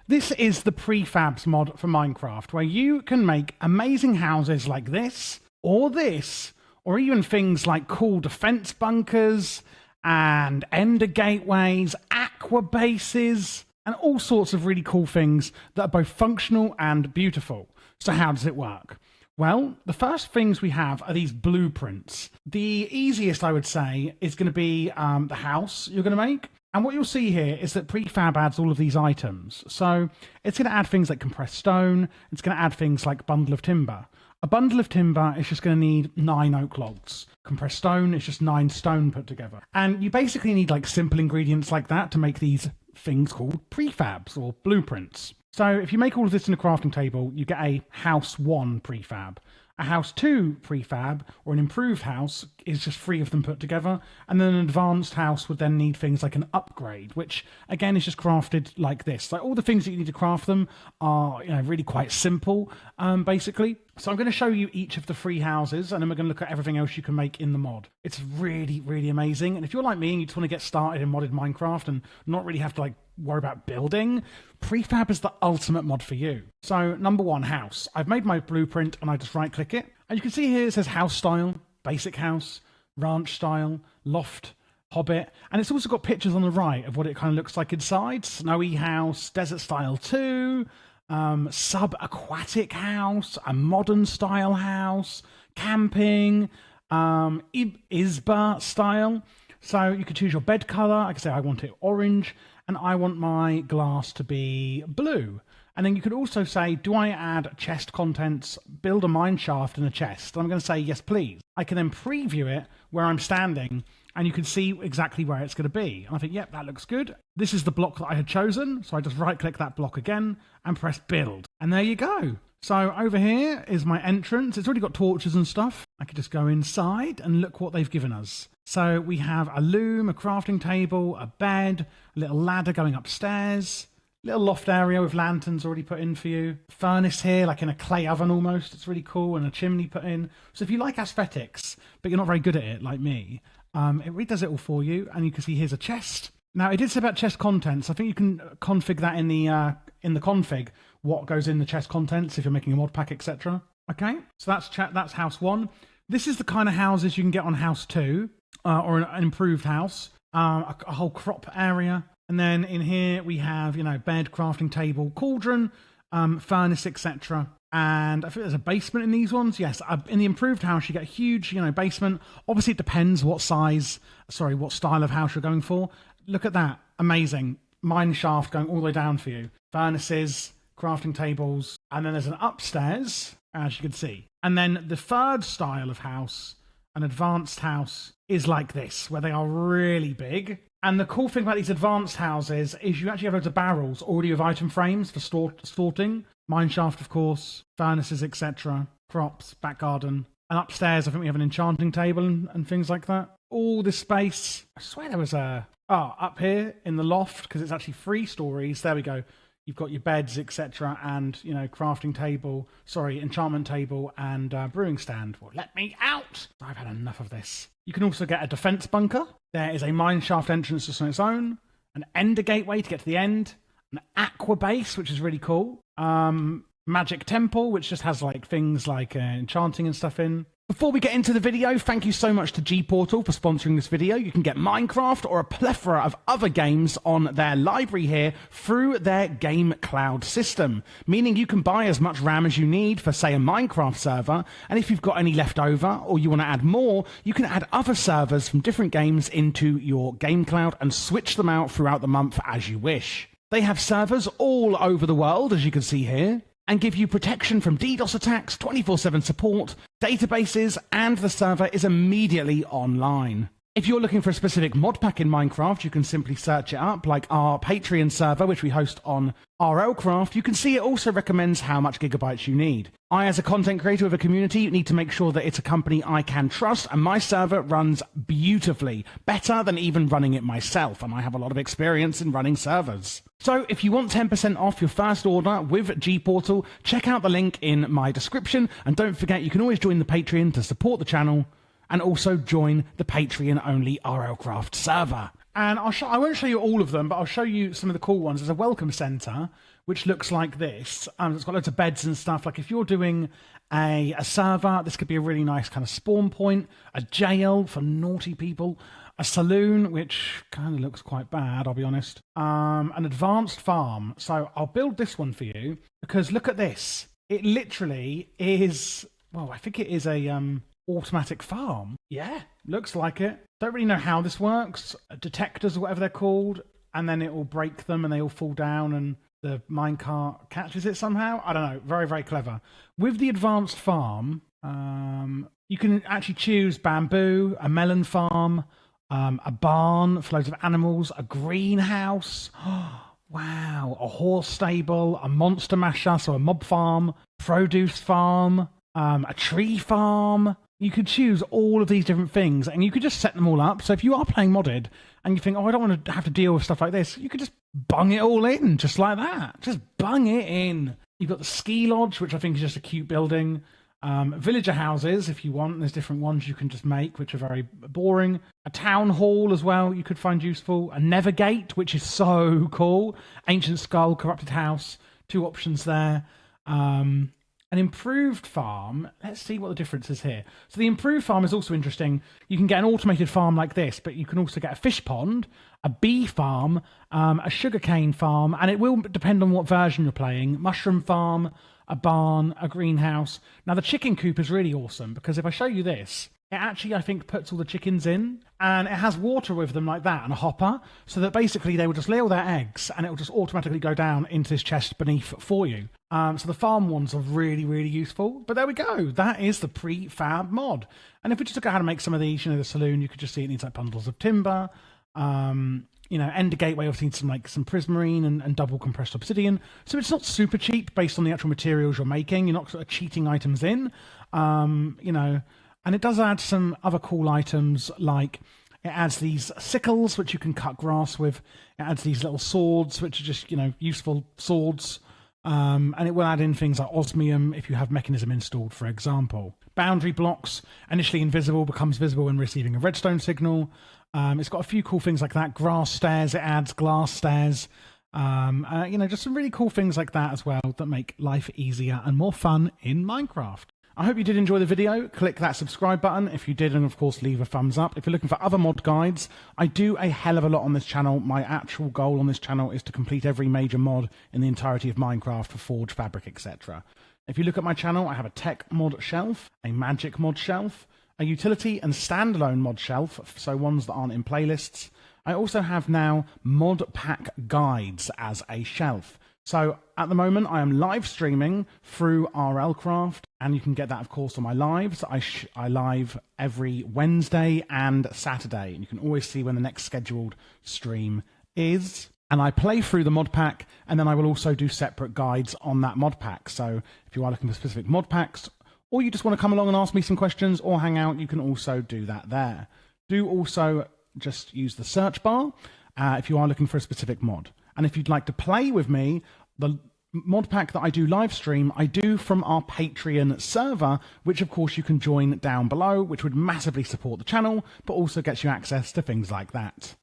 This is the Prefabs mod for Minecraft, where you can make amazing houses like this, or even things like cool defense bunkers and ender gateways, aqua bases, and all sorts of really cool things that are both functional and beautiful. So how does it work? Well, the first things we have are these blueprints. The easiest, I would say, is going to be the house you're going to make. And what you'll see here is that Prefab adds all of these items. So it's going to add things like compressed stone. It's going to add things like bundle of timber. A bundle of timber is just going to need 9 oak logs. Compressed stone is just 9 stone put together. And you basically need like simple ingredients like that to make these things called prefabs or blueprints. So if you make all of this in a crafting table, you get a house 1 prefab. A house 2 prefab, or an improved house, is just 3 of them put together. And then an advanced house would then need things like an upgrade, which again is just crafted like this. Like all the things that you need to craft them are, really quite simple, basically. So I'm going to show you each of the 3 houses, and then we're going to look at everything else you can make in the mod. It's really, really amazing. And if you're like me and you just want to get started in modded Minecraft and not really have to worry about building, Prefab is the ultimate mod for you. So number 1, house. I've made my blueprint and I just right click it. And you can see here it says house style, basic house, ranch style, loft, hobbit. And it's also got pictures on the right of what it kind of looks like inside. Snowy house, desert style 2, sub-aquatic house, a modern style house, camping, ISBA style. So you could choose your bed color. I can say I want it orange, and I want my glass to be blue. And then you could also say, do I add chest contents, build a mine shaft and a chest? And I'm going to say, yes, please. I can then preview it where I'm standing, and you can see exactly where it's going to be. And I think, yep, that looks good. This is the block that I had chosen. So I just right click that block again and press build. And there you go. So over here is my entrance. It's already got torches and stuff. I could just go inside and look what they've given us. So we have a loom, a crafting table, a bed, a little ladder going upstairs, little loft area with lanterns already put in for you. Furnace here, like in a clay oven almost. It's really cool, and a chimney put in. So if you like aesthetics, but you're not very good at it like me, it really does it all for you. And you can see here's a chest. Now it did say about chest contents. I think you can config that in the config, what goes in the chest contents if you're making a mod pack, etc. Okay, so that's house 1. This is the kind of houses you can get on house 2, or an improved house. A whole crop area. And then in here we have, bed, crafting table, cauldron, furnace, etc. And I think there's a basement in these ones. Yes, in the improved house you get a huge, basement. Obviously it depends what style of house you're going for. Look at that, amazing. Mine shaft going all the way down for you. Furnaces, crafting tables, and then there's an upstairs, as you can see. And then the third style of house, an advanced house, is like this, where they are really big. And the cool thing about these advanced houses is you actually have loads of barrels already with item frames for sorting. Mineshaft, of course, furnaces, etc. Crops, back garden. And upstairs, I think we have an enchanting table and things like that. All this space. I swear there was up here in the loft, because it's actually 3 stories. There we go. You've got your beds, etc. and, crafting table, enchantment table and brewing stand. Well, let me out! I've had enough of this. You can also get a defense bunker. There is a mineshaft entrance just on its own, an ender gateway to get to the end, an aqua base, which is really cool, magic temple, which just has things like enchanting and stuff in. Before we get into the video, thank you so much to G-Portal for sponsoring this video. You can get Minecraft or a plethora of other games on their library here through their game cloud system, meaning you can buy as much RAM as you need for, say, a Minecraft server, and if you've got any left over or you want to add more, you can add other servers from different games into your game cloud and switch them out throughout the month as you wish. They have servers all over the world, as you can see here, and give you protection from DDoS attacks, 24/7 support, databases, and the server is immediately online. If you're looking for a specific mod pack in Minecraft, you can simply search it up, like our Patreon server, which we host on RLcraft. You can see it also recommends how much gigabytes you need. I, as a content creator with a community, need to make sure that it's a company I can trust, and my server runs beautifully, better than even running it myself, and I have a lot of experience in running servers. So if you want 10% off your first order with G-Portal, check out the link in my description, and don't forget you can always join the Patreon to support the channel, and also join the Patreon-only RLcraft server. And I won't show you all of them, but I'll show you some of the cool ones. There's a welcome center, which looks like this. It's got loads of beds and stuff. Like if you're doing a server, this could be a really nice kind of spawn point, a jail for naughty people, a saloon, which kind of looks quite bad, I'll be honest, an advanced farm. So I'll build this one for you because look at this. It literally is, well, I think it is a automatic farm. Yeah, looks like it. Don't really know how this works. Detectors or whatever they're called, and then it will break them and they all fall down and the minecart catches it somehow. I don't know. Very, very clever. With the advanced farm, you can actually choose bamboo, a melon farm, a barn for loads of animals, a greenhouse. Wow, a horse stable, a monster masher, so a mob farm, produce farm, a tree farm. You could choose all of these different things and you could just set them all up. So if you are playing modded and you think, oh, I don't want to have to deal with stuff like this, you could just bung it all in just like that. Just bung it in. You've got the ski lodge, which I think is just a cute building. Villager houses, if you want. There's different ones you can just make, which are very boring. A town hall as well, you could find useful. A Nevergate, which is so cool. Ancient skull, corrupted house. 2 options there. An improved farm. Let's see what the difference is here. So the improved farm is also interesting. You can get an automated farm like this, but you can also get a fish pond, a bee farm, a sugarcane farm, and it will depend on what version you're playing. Mushroom farm, a barn, a greenhouse. Now the chicken coop is really awesome because if I show you this, it actually, I think, puts all the chickens in and it has water with them like that and a hopper so that basically they will just lay all their eggs and it will just automatically go down into this chest beneath for you. So the farm ones are really, really useful. But there we go. That is the prefab mod. And if we just look at how to make some of these, the saloon, you could just see it needs like bundles of timber. Ender gateway, obviously some prismarine and double compressed obsidian. So it's not super cheap based on the actual materials you're making. You're not sort of cheating items in, and it does add some other cool items like it adds these sickles, which you can cut grass with. It adds these little swords, which are just, useful swords. And it will add in things like osmium if you have mechanism installed, for example. Boundary blocks, initially invisible, becomes visible when receiving a redstone signal. It's got a few cool things like that. Grass stairs, it adds glass stairs. Just some really cool things like that as well that make life easier and more fun in Minecraft. I hope you did enjoy the video. Click that subscribe button if you did, and of course leave a thumbs up. If you're looking for other mod guides, I do a hell of a lot on this channel. My actual goal on this channel is to complete every major mod in the entirety of Minecraft for Forge, Fabric, etc. If you look at my channel, I have a tech mod shelf, a magic mod shelf, a utility and standalone mod shelf, so ones that aren't in playlists. I also have now mod pack guides as a shelf. So at the moment, I am live streaming through RLcraft, and you can get that, of course, on my lives. I live every Wednesday and Saturday, and you can always see when the next scheduled stream is. And I play through the mod pack, and then I will also do separate guides on that mod pack. So if you are looking for specific mod packs, or you just want to come along and ask me some questions or hang out, you can also do that there. Do also just use the search bar if you are looking for a specific mod. And if you'd like to play with me, the mod pack that I do live stream, I do from our Patreon server, which of course you can join down below, which would massively support the channel, but also gets you access to things like that.